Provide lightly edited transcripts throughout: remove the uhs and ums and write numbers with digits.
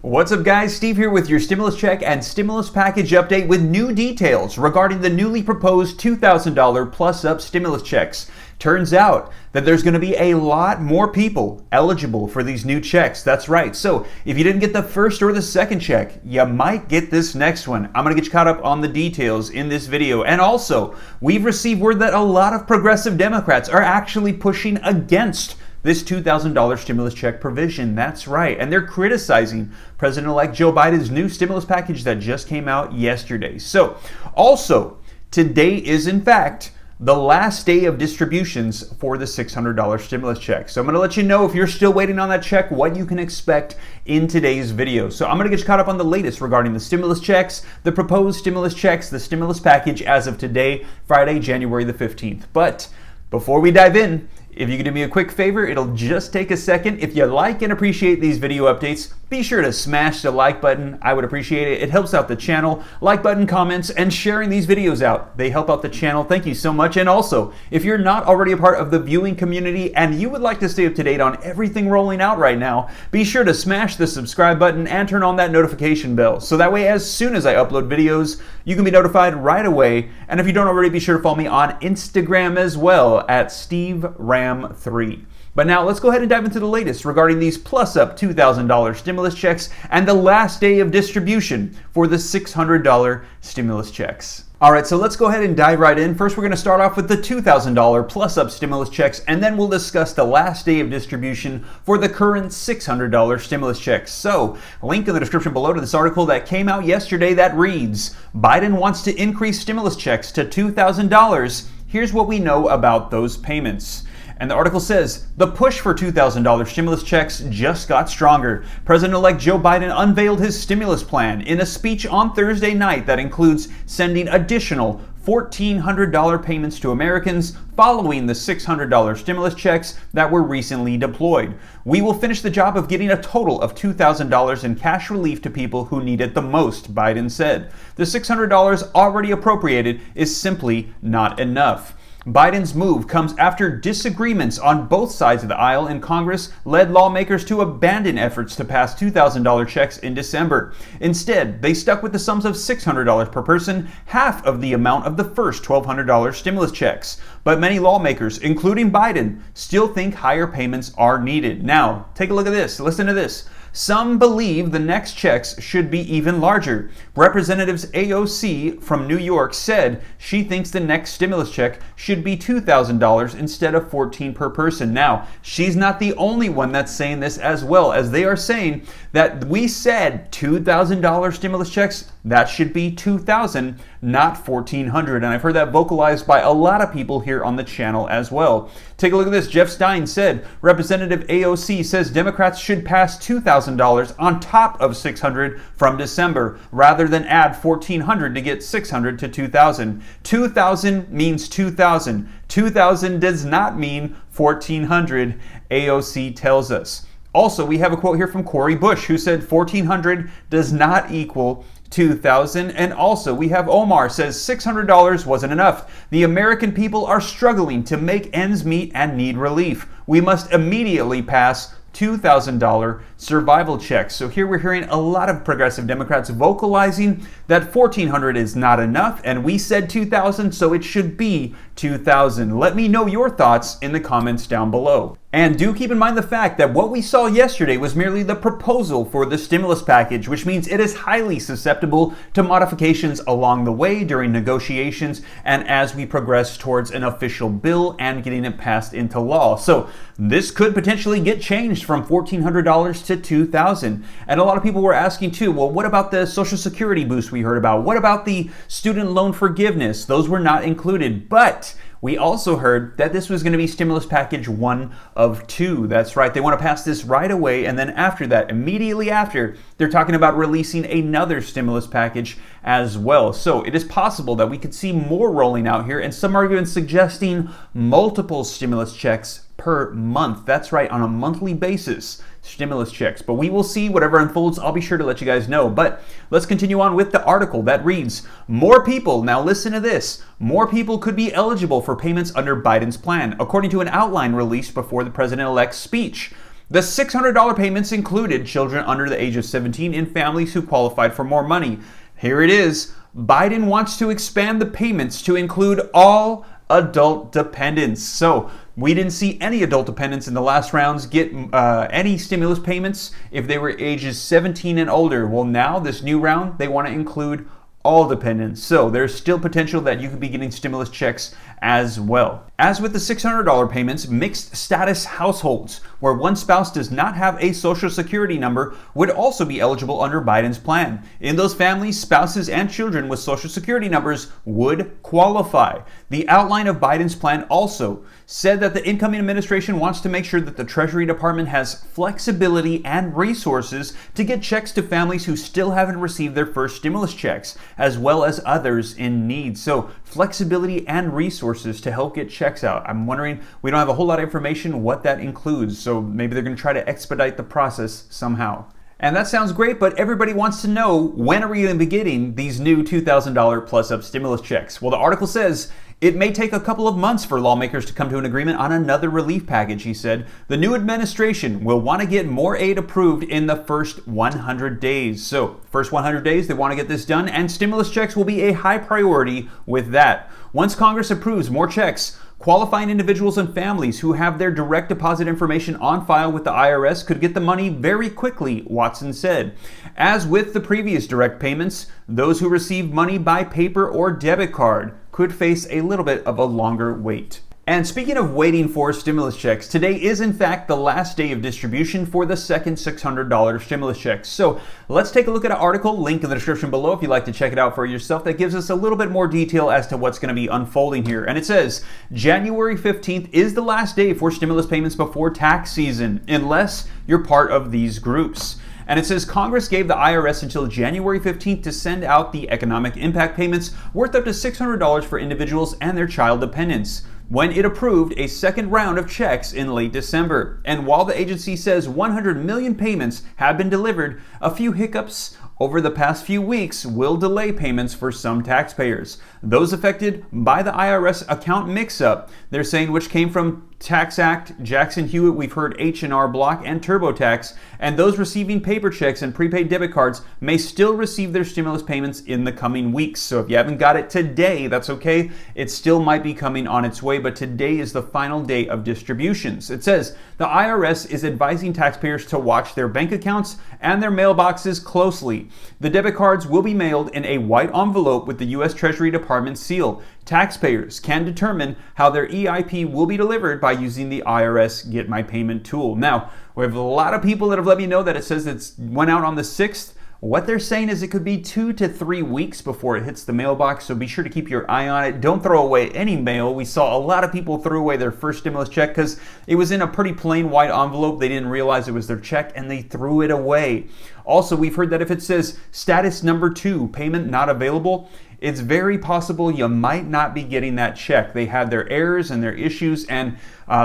What's up, guys? Steve here with your stimulus check and stimulus package update with new details regarding the newly proposed $2,000 plus up stimulus checks. Turns out that there's going to be a lot more people eligible for these new checks. That's right. So if you didn't get the first or the second check, you might get this next one. I'm going to get you caught up on the details in this video. And also, we've received word that a lot of progressive Democrats are actually pushing against this $2,000 stimulus check provision. That's right. And they're criticizing President-elect Joe Biden's new stimulus package that just came out yesterday. So also, today is in fact the last day of distributions for the $600 stimulus check. So I'm going to let you know, if you're still waiting on that check, what you can expect in today's video. So I'm going to get you caught up on the latest regarding the stimulus checks, the proposed stimulus checks, the stimulus package as of today, Friday, January the 15th. But before we dive in, if you could do me a quick favor, it'll just take a second. If you like and appreciate these video updates, be sure to smash the like button. I would appreciate it. It helps out the channel. Like button, comments, and sharing these videos out. They help out the channel. Thank you so much. And also, if you're not already a part of the viewing community and you would like to stay up to date on everything rolling out right now, be sure to smash the subscribe button and turn on that notification bell. So that way, as soon as I upload videos, you can be notified right away. And if you don't already, be sure to follow me on Instagram as well at SteveRam3. But now let's go ahead and dive into the latest regarding these plus up $2,000 stimulus checks and the last day of distribution for the $600 stimulus checks. All right, so let's go ahead and dive right in. First, we're going to start off with the $2,000 plus up stimulus checks, and then we'll discuss the last day of distribution for the current $600 stimulus checks. So, link in the description below to this article that came out yesterday that reads, Biden wants to increase stimulus checks to $2,000. Here's what we know about those payments. And the article says, the push for $2,000 stimulus checks just got stronger. President-elect Joe Biden unveiled his stimulus plan in a speech on Thursday night that includes sending additional $1,400 payments to Americans following the $600 stimulus checks that were recently deployed. We will finish the job of getting a total of $2,000 in cash relief to people who need it the most, Biden said. The $600 already appropriated is simply not enough. Biden's move comes after disagreements on both sides of the aisle in Congress led lawmakers to abandon efforts to pass $2,000 checks in December. Instead, they stuck with the sums of $600 per person, half of the amount of the first $1,200 stimulus checks. But many lawmakers, including Biden, still think higher payments are needed. Now, take a look at this. Listen to this. Some believe the next checks should be even larger. Representatives AOC from New York said she thinks the next stimulus check should be $2,000 instead of $1,400 per person. Now, she's not the only one that's saying this, as well as they are saying that we said $2,000 stimulus checks, that should be $2,000, not $1,400. And I've heard that vocalized by a lot of people here on the channel as well. Take a look at this. Jeff Stein said, Representative AOC says Democrats should pass $2,000 on top of $600 from December, rather than add $1,400 to get $600 to $2,000. $2,000 means $2,000. $2,000 does not mean $1,400, AOC tells us. Also, we have a quote here from Cori Bush, who said $1,400 does not equal $2,000. And also, we have Omar says $600 wasn't enough. The American people are struggling to make ends meet and need relief. We must immediately pass $2,000 survival checks. So here we're hearing a lot of progressive Democrats vocalizing that $1,400 is not enough, and we said $2,000, so it should be $2,000. Let me know your thoughts in the comments down below. And do keep in mind the fact that what we saw yesterday was merely the proposal for the stimulus package, which means it is highly susceptible to modifications along the way during negotiations and as we progress towards an official bill and getting it passed into law. So this could potentially get changed from $1,400 to $2,000. And a lot of people were asking too, well, what about the Social Security boost we heard about? What about the student loan forgiveness? Those were not included. But we also heard that this was going to be stimulus package 1 of 2. That's right. They want to pass this right away. And then after that, immediately after, they're talking about releasing another stimulus package as well. So it is possible that we could see more rolling out here. And some are even suggesting multiple stimulus checks per month. That's right, on a monthly basis, stimulus checks. But we will see whatever unfolds. I'll be sure to let you guys know. But let's continue on with the article that reads, more people, now listen to this, more people could be eligible for payments under Biden's plan, according to an outline released before the president-elect's speech. The $600 payments included children under the age of 17 in families who qualified for more money. Here it is. Biden wants to expand the payments to include all adult dependents. So we didn't see any adult dependents in the last rounds get any stimulus payments if they were ages 17 and older. Well, now this new round, they want to include all dependents. So there's still potential that you could be getting stimulus checks as well. As with the $600 payments, mixed status households, where one spouse does not have a social security number, would also be eligible under Biden's plan. In those families, spouses and children with social security numbers would qualify. The outline of Biden's plan also said that the incoming administration wants to make sure that the Treasury Department has flexibility and resources to get checks to families who still haven't received their first stimulus checks, as well as others in need. So flexibility and resources to help get checks out. I'm wondering, we don't have a whole lot of information what that includes, so maybe they're going to try to expedite the process somehow. And that sounds great, but everybody wants to know, when are we going to be getting these new $2,000 plus up stimulus checks? Well, the article says it may take a couple of months for lawmakers to come to an agreement on another relief package, he said. The new administration will want to get more aid approved in the first 100 days. So, first 100 days, they want to get this done, and stimulus checks will be a high priority with that. Once Congress approves more checks, qualifying individuals and families who have their direct deposit information on file with the IRS could get the money very quickly, Watson said. As with the previous direct payments, those who receive money by paper or debit card could face a little bit of a longer wait. And speaking of waiting for stimulus checks, today is in fact the last day of distribution for the second $600 stimulus checks. So let's take a look at an article, link in the description below if you'd like to check it out for yourself, that gives us a little bit more detail as to what's going to be unfolding here. And it says, January 15th is the last day for stimulus payments before tax season, unless you're part of these groups. And it says Congress gave the IRS until January 15th to send out the economic impact payments worth up to $600 for individuals and their child dependents, when it approved a second round of checks in late December. And while the agency says 100 million payments have been delivered, a few hiccups over the past few weeks will delay payments for some taxpayers. Those affected by the IRS account mix-up, they're saying, which came from Tax Act, Jackson Hewitt, we've heard H&R Block, and TurboTax, and those receiving paper checks and prepaid debit cards may still receive their stimulus payments in the coming weeks. So if you haven't got it today, that's okay. It still might be coming on its way, but today is the final day of distributions. It says the IRS is advising taxpayers to watch their bank accounts and their mailboxes closely. The debit cards will be mailed in a white envelope with the U.S. Treasury Department seal. Taxpayers can determine how their EIP will be delivered by using the IRS Get My Payment tool. Now, we have a lot of people that have let me know that it says it went out on the 6th. What they're saying is it could be 2 to 3 weeks before it hits the mailbox, so be sure to keep your eye on it. Don't throw away any mail. We saw a lot of people throw away their first stimulus check because it was in a pretty plain white envelope. They didn't realize it was their check and they threw it away. Also, we've heard that if it says status number 2, payment not available, it's very possible you might not be getting that check. They had their errors and their issues, and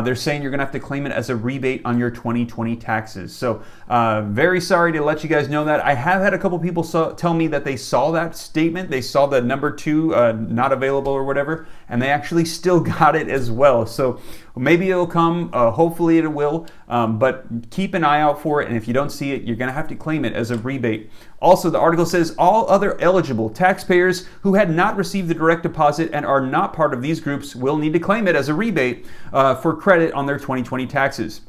they're saying you're going to have to claim it as a rebate on your 2020 taxes. So very sorry to let you guys know that. I have had a couple people tell me that they saw that statement. They saw the number 2 not available or whatever, and they actually still got it as well. So maybe it'll come. Hopefully it will. But keep an eye out for it, and if you don't see it, you're going to have to claim it as a rebate. Also, the article says all other eligible taxpayers who had not received the direct deposit and are not part of these groups will need to claim it as a rebate for credit on their 2020 taxes.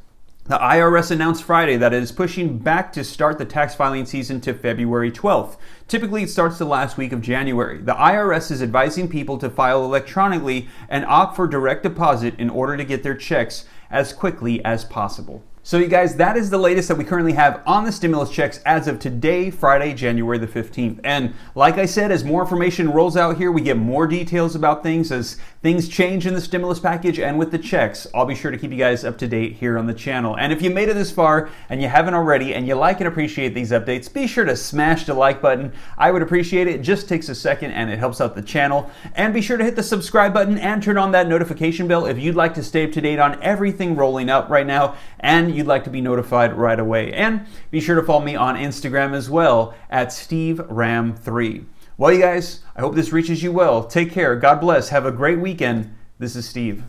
The IRS announced Friday that it is pushing back to start the tax filing season to February 12th. Typically, it starts the last week of January. The IRS is advising people to file electronically and opt for direct deposit in order to get their checks as quickly as possible. So you guys, that is the latest that we currently have on the stimulus checks as of today, Friday, January the 15th. And like I said, as more information rolls out here, we get more details about things as things change in the stimulus package and with the checks. I'll be sure to keep you guys up to date here on the channel. And if you made it this far and you haven't already and you like and appreciate these updates, be sure to smash the like button. I would appreciate it. It just takes a second and it helps out the channel. And be sure to hit the subscribe button and turn on that notification bell if you'd like to stay up to date on everything rolling up right now and you'd like to be notified right away. And be sure to follow me on Instagram as well at SteveRam3. Well, you guys, I hope this reaches you well. Take care. God bless. Have a great weekend. This is Steve.